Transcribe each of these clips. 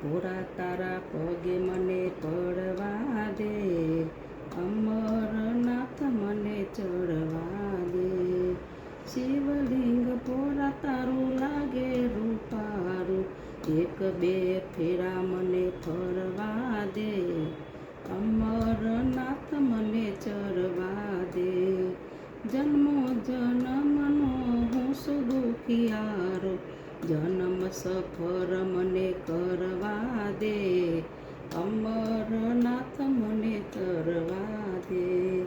ભોરા તારા પગે મને પડવા દે, અમરનાથ મને ચડવા દે. શિવલિંગ ભોરા તારું લાગે રૂપારું, એક બે ફેરા મને ફરવા દે, અમરનાથ મને ચરવા દે. જન્મો જન્મનો હું છું દુખિયારો, જન્મ સફર મને કરવા દે, અમરનાથ મને તરવા દે.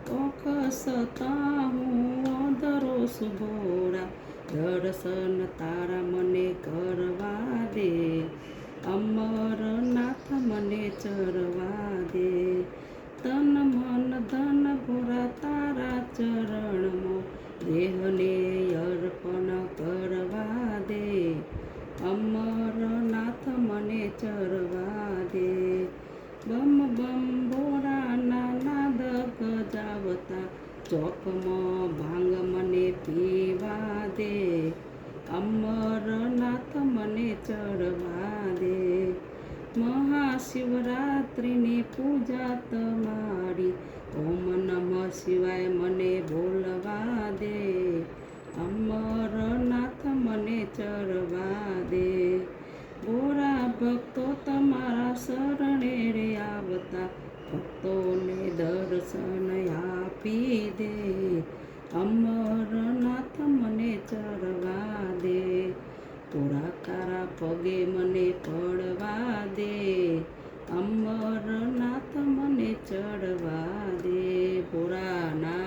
ઓખસતા હું અધરો છું ભોળા, દર્શન તારા મને કરવા દે, અમરનાથ મને ચરવા દે. તન મન ધન ભોળા તારા ચરણમાં, દેહને અર્પણ કરવા દે, અમરનાથ મને ચરવા દે. બમ બમ ભોળાના નાદ ગજાવતા, ચોકમાં ભાંગ મને પીવા દે, અમરનાથ મને ચડવા દે. મહાશિવરાત્રિની પૂજા તમારી, ઓમ નમઃ શિવાય મને બોલવા દે, અમરનાથ મને ચરવા દે. ભોળા ભક્તો તમારા શરણે રે આવતા, ભક્તોને દર્શન આપી દે, અમરનાથ મને ચરવા દે. ભોળા તારા પગે મને પડવા દે, અમરનાથ મને ચડવા દે. ભોળાનાથ